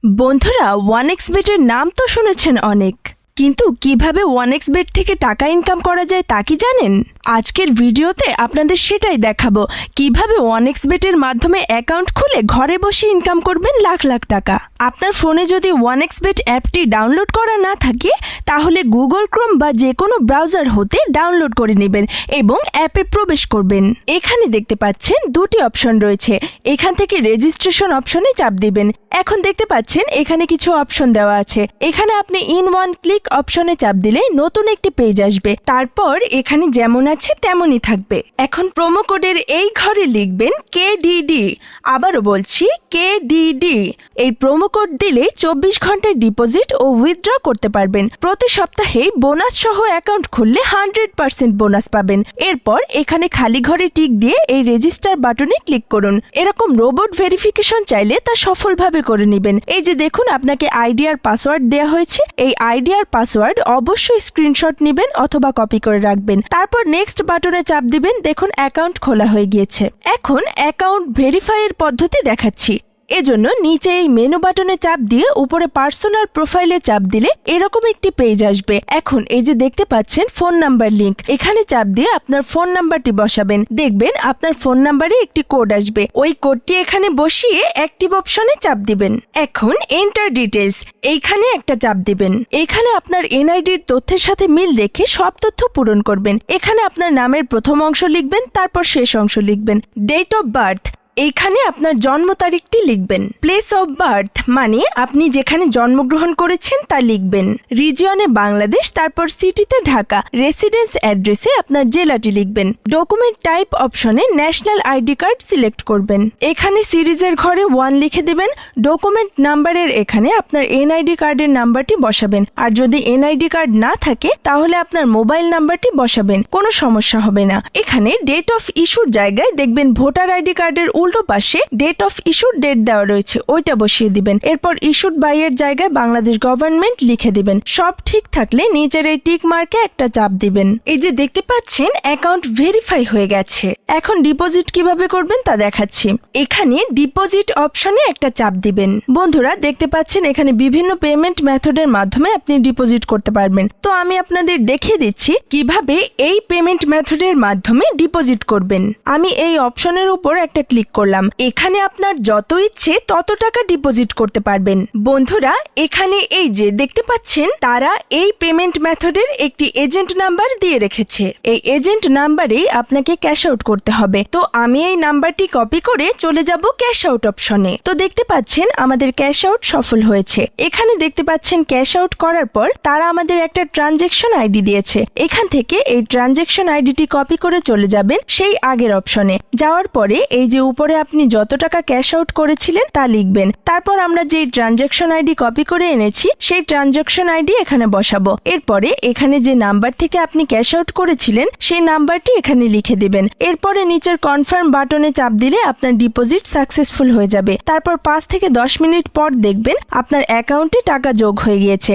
বন্ধুরা, ওয়ানএক্সবেটের নাম তো শুনেছেন অনেক, কিন্তু কিভাবে ওয়ানএক্সবেট থেকে টাকা ইনকাম করা যায় তা কি জানেন? আজকের ভিডিওতে আপনাদের সেটাই দেখাবো, কিভাবে ওয়ানএক্সবেটের মাধ্যমে অ্যাকাউন্ট খুলে ঘরে বসে ইনকাম করবেন লাখ লাখ টাকা। আপনার ফোনে যদি ওয়ানএক্সবেট অ্যাপটি ডাউনলোড করা না থাকে, তাহলে গুগল ক্রোম বা যে কোনো ব্রাউজার হতে ডাউনলোড করে নেবেন এবং অ্যাপে প্রবেশ করবেন। এখানে দেখতে পাচ্ছেন দুটি অপশন রয়েছে, এখান থেকে রেজিস্ট্রেশন অপশনে চাপ দিবেন। এখন দেখতে পাচ্ছেন এখানে কিছু অপশন দেওয়া আছে, এখানে আপনি ইন ওয়ান ক্লিক অপশনে চাপ দিলে নতুন একটি পেজ আসবে, তারপর এখানে যেমন আছে তেমনই থাকবে। এখন প্রোমো কোডের এই ঘরে লিখবেন KDD, আবারও বলছি KDD। এই প্রোমো কোড দিলে 24 ঘন্টায় ডিপোজিট ও উইথড্র করতে পারবেন। প্রতি সপ্তাহে বোনাস সহ অ্যাকাউন্ট খুললে 100% বোনাস পাবেন। এরপর এখানে খালি ঘরে টিক দিয়ে এই রেজিস্টার বাটনে ক্লিক করুন। এরকম রোবট ভেরিফিকেশন চাইলে তা সফলভাবে করে নেবেন। এই যে দেখুন, আপনাকে আইডি আর পাসওয়ার্ড দেওয়া হয়েছে, এই আইডি আর পাসওয়ার্ড অবশ্যই স্ক্রিনশট নেবেন অথবা কপি করে রাখবেন। তারপর নেক্সট বাটনে চাপ দিবেন। দেখুন অ্যাকাউন্ট খোলা হয়ে গিয়েছে। এখন অ্যাকাউন্ট ভেরিফাই এর পদ্ধতি দেখাচ্ছি। এজন্য নিচে এই মেনু বাটনে চাপ দিয়ে উপরে পার্সোনাল প্রোফাইলে চাপ দিলে এরকম একটি পেজ আসবে। এখন এই যে দেখতে পাচ্ছেন ফোন নাম্বার লিংক, এখানে চাপ দিয়ে আপনার ফোন নাম্বারটি বসাবেন। দেখবেন আপনার ফোন নাম্বারে একটি কোড আসবে, ওই কোডটি এখানে বসিয়ে অ্যাক্টিভ অপশনে চাপ দিবেন। এখন এন্টার ডিটেলস, এইখানে একটা চাপ দিবেন। এখানে আপনার এনআইডির তথ্যের সাথে মিল রেখে সব তথ্য পূরণ করবেন। এখানে আপনার নামের প্রথম অংশ লিখবেন, তারপর শেষ অংশ লিখবেন। ডেট অফ বার্থ, এইখানে আপনার জন্ম তারিখটি লিখবেন। প্লেস অফ বার্থ মানে আপনি যেখানে জন্মগ্রহণ করেছেন তা লিখবেন। রিজিয়নে বাংলাদেশ, তারপর সিটিতে ঢাকা। রেসিডেন্স অ্যাড্রেসে আপনার জেলাটি লিখবেন। ডকুমেন্ট টাইপ অপশনে ন্যাশনাল আইডি কার্ড সিলেক্ট করবেন। এখানে সিরিজের ঘরে 1 লিখে দেবেন। ডকুমেন্ট নাম্বারের এখানে আপনার এনআইডি কার্ডের নাম্বারটি বসাবেন, আর যদি এনআইডি কার্ড না থাকে তাহলে আপনার মোবাইল নাম্বারটি বসাবেন, কোনো সমস্যা হবে না। এখানে ডেট অফ ইস্যুর জায়গায় দেখবেন ভোটার আইডি কার্ডের উল্টো পাশে ডেট অফ ইস্যুর ডেট দেওয়া রয়েছে, ওইটা বসিয়ে দিবেন। এরপর ইস্যুড বাই এর জায়গায় বাংলাদেশ গভর্নমেন্ট লিখে দিবেন। সব ঠিক থাকলে নিচের এই টিক মার্কে একটা চাপ দিবেন। এই যে দেখতে পাচ্ছেন অ্যাকাউন্ট ভেরিফাই হয়ে গেছে। এখন ডিপোজিট কিভাবে করবেন তা দেখাচ্ছি। এখানে ডিপোজিট অপশনে একটা চাপ দিবেন। বন্ধুরা দেখতে পাচ্ছেন এখানে বিভিন্ন পেমেন্ট মেথডের মাধ্যমে আপনি ডিপোজিট করতে পারবেন। তো আমি আপনাদের দেখিয়ে দিচ্ছি কিভাবে এই পেমেন্ট মেথডের মাধ্যমে ডিপোজিট করবেন। আমি এই অপশনের উপর একটা ক্লিক করলাম। এখানে আপনার যত ইচ্ছে তত টাকা ডিপোজিট করতে পারবেন। বন্ধুরা এখানে এই যে দেখতে পাচ্ছেন, তারা এই পেমেন্ট মেথডের একটি এজেন্ট নাম্বার দিয়ে রেখেছে। এই এজেন্ট নাম্বারেই আপনাকে ক্যাশ আউট করতে হবে। তো আমি এই নাম্বারটি কপি করে চলে যাব ক্যাশ আউট অপশনে। তো দেখতে পাচ্ছেন আমাদের ক্যাশ আউট সফল হয়েছে। এখানে দেখতে পাচ্ছেন ক্যাশ আউট করার পর তারা আমাদের একটা ট্রানজেকশন আইডি দিয়েছে। এখান থেকে এই ট্রানজেকশন আইডিটি কপি করে চলে যাবেন সেই আগের অপশনে। যাওয়ার পরে এই যে উপরে আপনি যত টাকা ক্যাশ আউট করেছিলেন তা লিখবেন। তারপর আমরা যে ট্রানজাকশন আইডি কপি করে এনেছি সেই ট্রানজাকশন আইডি এখানে বসাবো। এরপরে এখানে যে নাম্বার থেকে আপনি ক্যাশ আউট করেছিলেন সেই নাম্বারটি এখানে লিখে দিবেন। এরপরে নিচের কনফার্ম বাটনে চাপ দিলে আপনার ডিপোজিট সাকসেসফুল হয়ে যাবে। তারপর 5 থেকে 10 মিনিট পর দেখবেন আপনার অ্যাকাউন্টে টাকা যোগ হয়ে গিয়েছে।